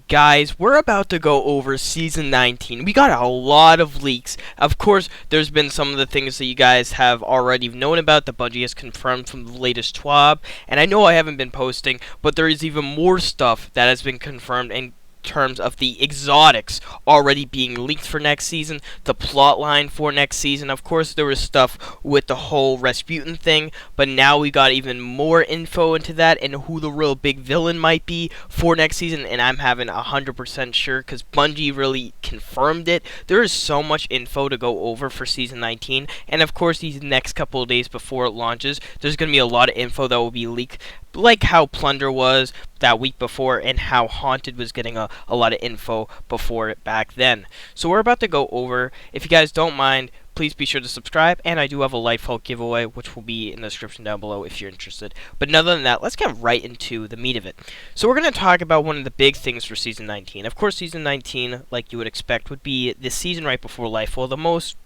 Guys, we're about to go over Season 19. We got a lot of leaks. Of course, there's been some of the things that you guys have already known about. The Bungie has confirmed from the latest TWAB. And I know I haven't been posting, but there is even more stuff that has been confirmed in terms of the exotics already being leaked for next season, the plot line for next season. Of course, there was stuff with the whole Rasputin thing, but now we got even more info into that and who the real big villain might be for next season, and I'm having 100% sure because Bungie really confirmed it. There is so much info to go over for Season 19, and of course, these next couple of days before it launches, there's going to be a lot of info that will be leaked, like how Plunder was that week before and how Haunted was getting a lot of info before it back then. So we're about to go over. If you guys don't mind, please be sure to subscribe, and I do have a Lightfall giveaway, which will be in the description down below if you're interested. But other than that, let's get right into the meat of it. So we're going to talk about one of the big things for Season 19. Of course, Season 19, like you would expect, would be the season right before Lightfall, the most,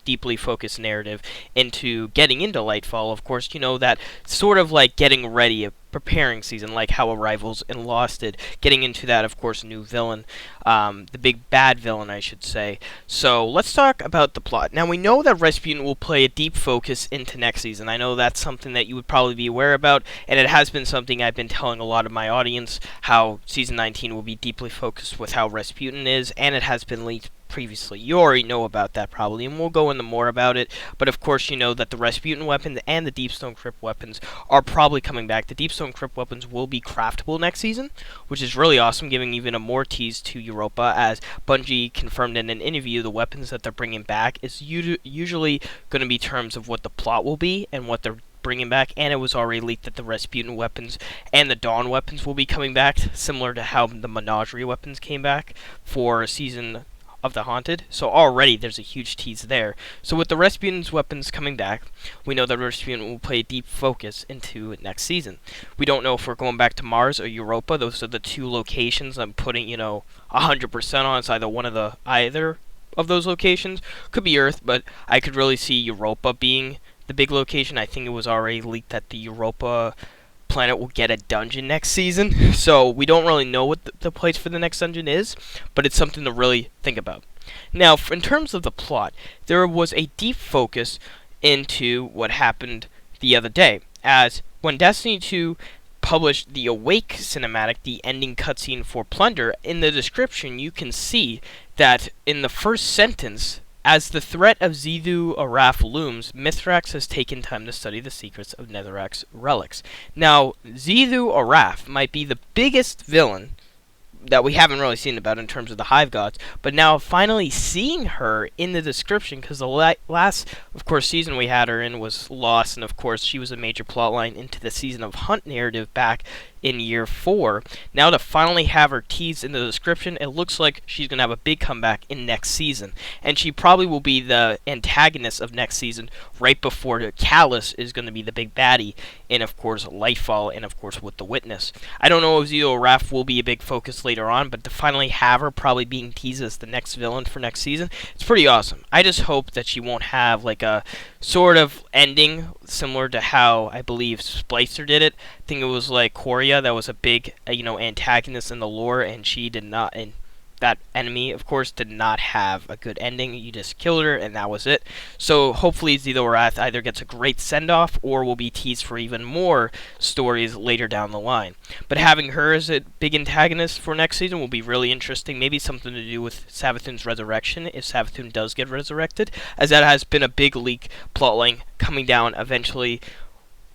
deeply focused narrative into getting into Lightfall. Of course, that sort of like getting ready, preparing season, like how Arrivals and Lost did, getting into that, of course, new villain, the big bad villain, I should say. So let's talk about the plot. Now, we know that Rasputin will play a deep focus into next season. I know that's something that you would probably be aware about, and it has been something I've been telling a lot of my audience, how Season 19 will be deeply focused with how Rasputin is, and it has been leaked previously. You already know about that probably, and we'll go into more about it. But of course, you know that the Rasputin weapons and the Deepstone Crypt weapons are probably coming back. The Deepstone Crypt weapons will be craftable next season, which is really awesome, giving even a more tease to Europa, as Bungie confirmed in an interview the weapons that they're bringing back is usually going to be terms of what the plot will be and what they're bringing back, and it was already leaked that the Rasputin weapons and the Dawn weapons will be coming back, similar to how the Menagerie weapons came back for season of the Haunted. So already there's a huge tease there. So with the Rasputin's weapons coming back, we know that Rasputin will play a deep focus into next season. We don't know if we're going back to Mars or Europa. Those are the two locations I'm putting, 100% on. It's either of those locations. Could be Earth, but I could really see Europa being the big location. I think it was already leaked that the Europa planet will get a dungeon next season, so we don't really know what the place for the next dungeon is, but it's something to really think about. Now, in terms of the plot, there was a deep focus into what happened the other day, as when Destiny 2 published the Awake cinematic, the ending cutscene for Plunder, in the description you can see that in the first sentence, as the threat of Zethu Araf looms, Mithrax has taken time to study the secrets of Netherrack's relics. Now, Zethu Araf might be the biggest villain that we haven't really seen about in terms of the Hive Gods, but now finally seeing her in the description, because the last, of course, season we had her in was Lost, and of course she was a major plotline into the Season of Hunt narrative back in year 4. Now to finally have her teased in the description, it looks like she's going to have a big comeback in next season. And she probably will be the antagonist of next season right before Callus is going to be the big baddie in, of course, Lightfall and, of course, with the Witness. I don't know if Zethu Araf will be a big focus later on, but to finally have her probably being teased as the next villain for next season, it's pretty awesome. I just hope that she won't have like a sort of ending similar to how I believe Splicer did it. I think it was like Coria that was a big, antagonist in the lore, and she did not, and that enemy, of course, did not have a good ending. You just killed her, and that was it. So hopefully Zethu Arath either gets a great send-off or will be teased for even more stories later down the line. But having her as a big antagonist for next season will be really interesting. Maybe something to do with Savathun's resurrection, if Savathun does get resurrected, as that has been a big leak plotline coming down eventually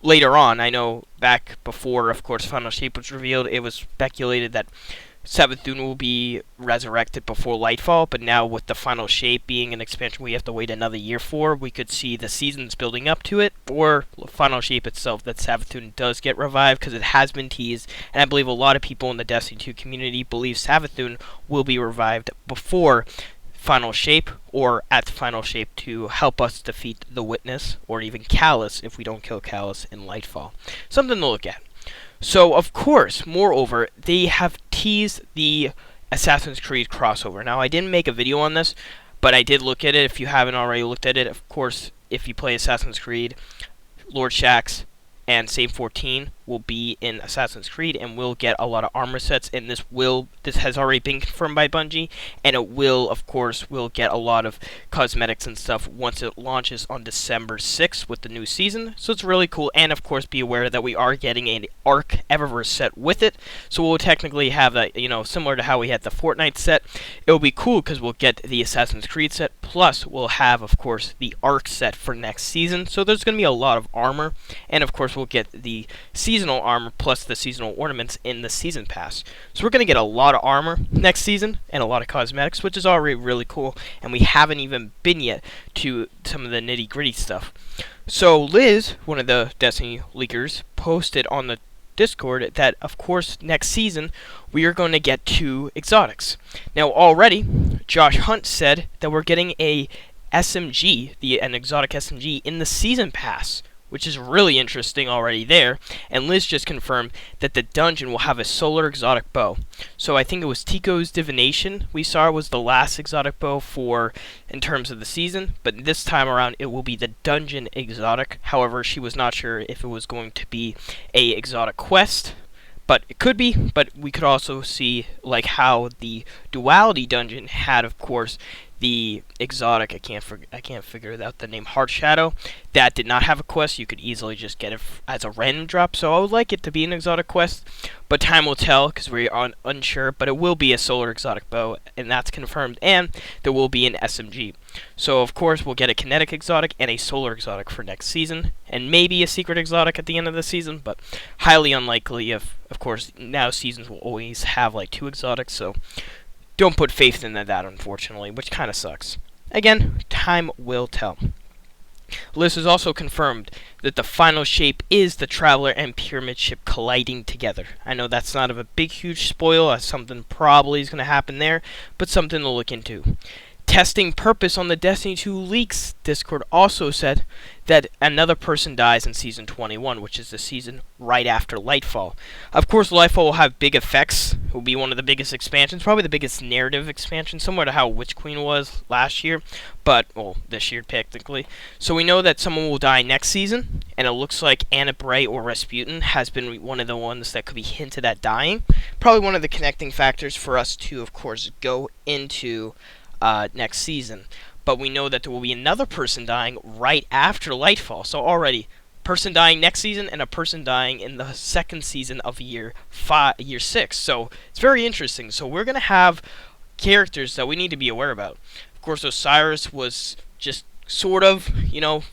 later on. I know back before, of course, Final Shape was revealed, it was speculated that Savathun will be resurrected before Lightfall, but now with the Final Shape being an expansion we have to wait another year for, we could see the seasons building up to it, or Final Shape itself, that Savathun does get revived, because it has been teased, and I believe a lot of people in the Destiny 2 community believe Savathun will be revived before Final Shape, or at Final Shape, to help us defeat the Witness, or even Callus if we don't kill Callus in Lightfall. Something to look at. So, of course, moreover, they have teased the Assassin's Creed crossover. Now, I didn't make a video on this, but I did look at it. If you haven't already looked at it, of course, if you play Assassin's Creed, Lord Shaxx and Save 14 will be in Assassin's Creed, and we'll get a lot of armor sets. And this has already been confirmed by Bungie, and it will, of course, will get a lot of cosmetics and stuff once it launches on December 6th with the new season. So it's really cool. And of course, be aware that we are getting an Arc Eververse set with it. So we'll technically have that, similar to how we had the Fortnite set. It'll be cool because we'll get the Assassin's Creed set, plus we'll have, of course, the Arc set for next season. So there's going to be a lot of armor, and of course we'll get the seasonal armor plus the seasonal ornaments in the season pass. So we're going to get a lot of armor next season and a lot of cosmetics, which is already really cool, and we haven't even been yet to some of the nitty-gritty stuff. So Liz, one of the Destiny leakers, posted on the Discord that, of course, next season we are going to get 2 exotics. Now, already, Josh Hunt said that we're getting an exotic SMG in the season pass, which is really interesting already there. And Liz just confirmed that the dungeon will have a solar exotic bow. So I think it was Tico's Divination we saw was the last exotic bow in terms of the season, but this time around it will be the dungeon exotic. However, she was not sure if it was going to be a exotic quest, but it could be. But we could also see like how the Duality dungeon had, of course, the exotic, I can't figure out the name, Heart Shadow, that did not have a quest. You could easily just get it as a random drop, so I would like it to be an exotic quest, but time will tell because we are unsure. But it will be a solar exotic bow, and that's confirmed, and there will be an SMG. So of course we'll get a kinetic exotic and a solar exotic for next season, and maybe a secret exotic at the end of the season, but highly unlikely. Of course, now seasons will always have like 2 exotics, so don't put faith in that, unfortunately, which kind of sucks. Again, time will tell. Liz has also confirmed that the final shape is the Traveler and Pyramid ship colliding together. I know that's not a big, huge spoil, as something probably is going to happen there, but something to look into. Testing purpose on the Destiny 2 leaks, Discord also said that another person dies in Season 21, which is the season right after Lightfall. Of course, Lightfall will have big effects. It will be one of the biggest expansions, probably the biggest narrative expansion, similar to how Witch Queen was last year, but, well, this year technically. So we know that someone will die next season, and it looks like Anna Bray or Rasputin has been one of the ones that could be hinted at dying. Probably one of the connecting factors for us to, of course, go into next season. But we know that there will be another person dying right after Lightfall. So already, person dying next season and a person dying in the second season of year 6. So it's very interesting. So we're going to have characters that we need to be aware about. Of course, Osiris was just sort of,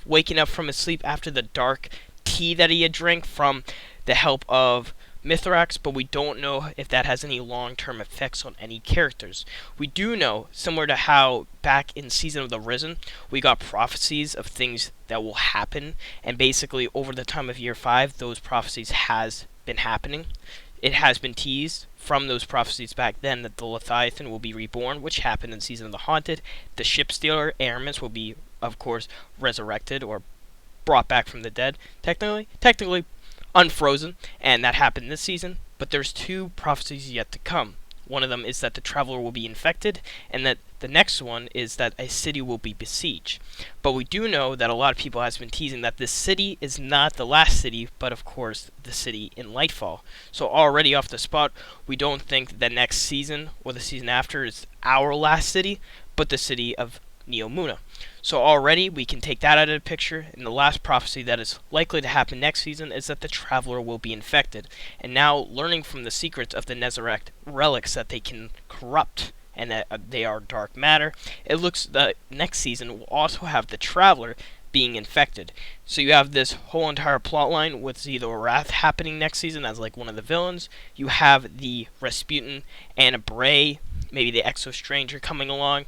waking up from his sleep after the dark tea that he had drank from the help of Mithrax, but we don't know if that has any long-term effects on any characters. We do know, similar to how back in Season of the Risen, we got prophecies of things that will happen, and basically over the time of year 5, those prophecies has been happening. It has been teased from those prophecies back then that the Leviathan will be reborn, which happened in Season of the Haunted. The Shipstealer, Aramis, will be, of course, resurrected or brought back from the dead. Technically unfrozen, and that happened this season, but there's 2 prophecies yet to come. One of them is that the Traveler will be infected, and that the next one is that a city will be besieged. But we do know that a lot of people has been teasing that this city is not the last city, but of course the city in Lightfall. So already off the spot, we don't think the next season or the season after is our last city, but the city of Neomuna. So already we can take that out of the picture, and the last prophecy that is likely to happen next season is that the Traveler will be infected. And now, learning from the secrets of the Nezarec relics that they can corrupt and that they are dark matter, it looks that next season will also have the Traveler being infected. So you have this whole entire plotline with Zedo Wrath happening next season as like one of the villains. You have the Rasputin, Anna Bray, maybe the Exo Stranger coming along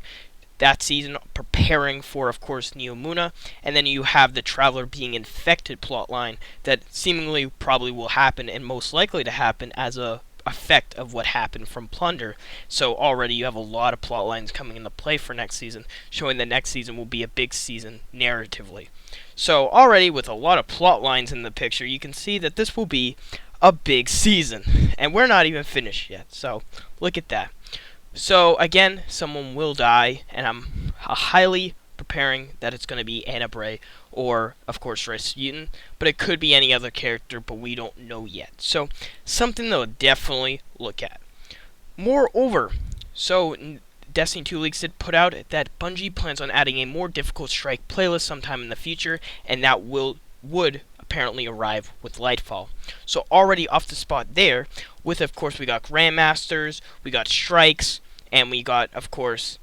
that season, preparing for, of course, Neomuna, and then you have the Traveler being infected plotline that seemingly probably will happen and most likely to happen as a effect of what happened from Plunder. So already you have a lot of plot lines coming into play for next season, showing that next season will be a big season narratively. So already with a lot of plot lines in the picture, you can see that this will be a big season, and we're not even finished yet. So look at that. So again, someone will die, and I'm highly preparing that it's going to be Anna Bray or, of course, Rasputin, but it could be any other character, but we don't know yet. So, something they'll definitely look at. Moreover, so Destiny 2 Leaks did put out that Bungie plans on adding a more difficult strike playlist sometime in the future, and that would apparently arrive with Lightfall. So already off the spot there, with of course we got Grandmasters, we got Strikes, and we got, of course,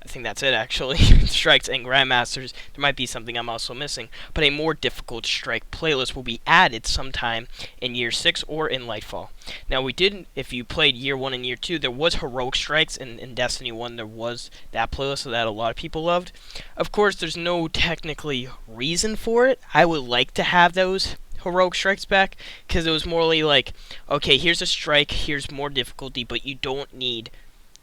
I think that's it actually, Strikes and Grandmasters. There might be something I'm also missing, but a more difficult strike playlist will be added sometime in Year 6 or in Lightfall. Now we did, if you played Year 1 and Year 2, there was Heroic Strikes, and in Destiny 1 there was that playlist that a lot of people loved. Of course, there's no technically reason for it. I would like to have those Heroic Strikes back, because it was morely like, okay, here's a strike, here's more difficulty, but you don't need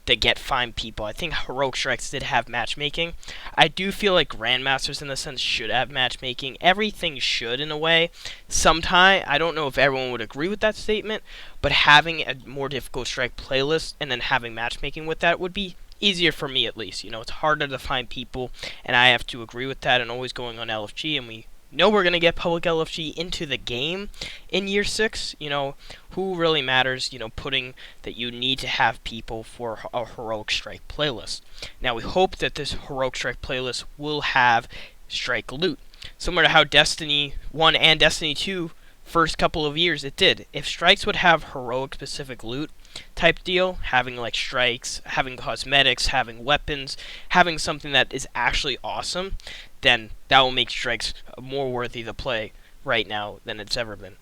to get fine people. I think Heroic Strikes did have matchmaking. I do feel like Grandmasters in the sense should have matchmaking. Everything should in a way. Sometime, I don't know if everyone would agree with that statement, but having a more difficult strike playlist and then having matchmaking with that would be easier for me at least. You know, it's harder to find people, and I have to agree with that, and always going on LFG, and we know we're going to get public LFG into the game in Year 6. You know, who really matters, you know, putting that you need to have people for a Heroic Strike playlist. Now, we hope that this Heroic Strike playlist will have strike loot. Similar to how Destiny 1 and Destiny 2, first couple of years, it did. If strikes would have heroic specific loot type deal, having like strikes, having cosmetics, having weapons, having something that is actually awesome, then that will make strikes more worthy to play right now than it's ever been.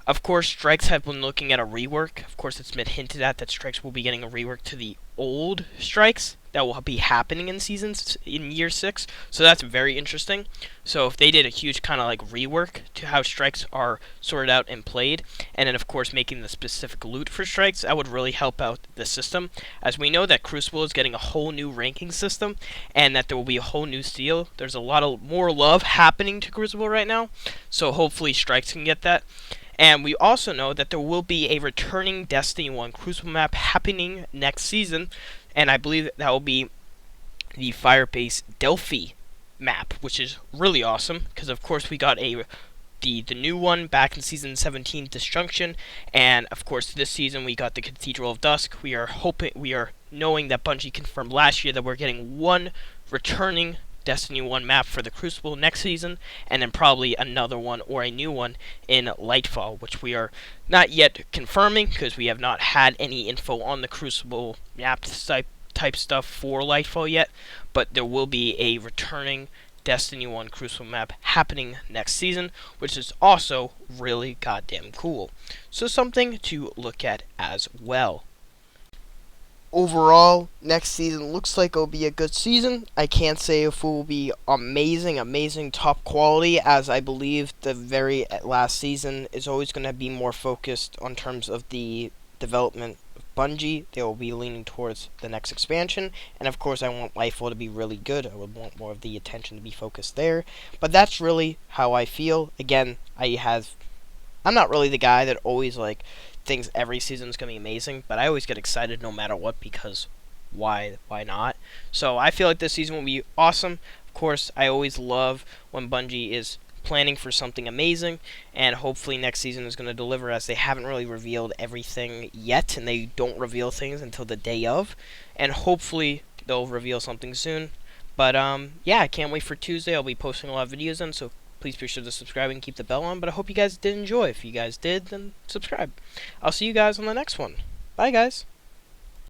Of course, strikes have been looking at a rework. Of course, it's been hinted at that strikes will be getting a rework to the old strikes that will be happening in Year 6. So that's very interesting. So if they did a huge kind of like rework to how strikes are sorted out and played, and then of course making the specific loot for strikes, that would really help out the system. As we know that Crucible is getting a whole new ranking system, and that there will be a whole new steel. There's a lot of more love happening to Crucible right now. So hopefully strikes can get that. And we also know that there will be a returning Destiny 1 Crucible map happening next season, and I believe that will be the Firebase Delphi map, which is really awesome, because of course we got the new one back in Season 17, Disjunction, and of course this season we got the Cathedral of Dusk. We are knowing that Bungie confirmed last year that we're getting one returning Destiny 1 map for the Crucible next season, and then probably another one or a new one in Lightfall, which we are not yet confirming because we have not had any info on the Crucible map type stuff for Lightfall yet, but there will be a returning Destiny 1 Crucible map happening next season, which is also really goddamn cool. So something to look at as well. Overall, next season looks like it'll be a good season. I can't say if it will be amazing top quality, as I believe the very last season is always going to be more focused on terms of the development of Bungie. They will be leaning towards the next expansion, and of course I want Lightfall to be really good. I would want more of the attention to be focused there, but that's really how I feel. Again, I'm not really the guy that always like thinks every season is going to be amazing, but I always get excited no matter what, because why not? So I feel like this season will be awesome. Of course, I always love when Bungie is planning for something amazing, and hopefully next season is going to deliver, as they haven't really revealed everything yet, and they don't reveal things until the day of, and hopefully they'll reveal something soon. But yeah, I can't wait for Tuesday. I'll be posting a lot of videos then, so please be sure to subscribe and keep the bell on. But I hope you guys did enjoy. If you guys did, then subscribe. I'll see you guys on the next one. Bye, guys.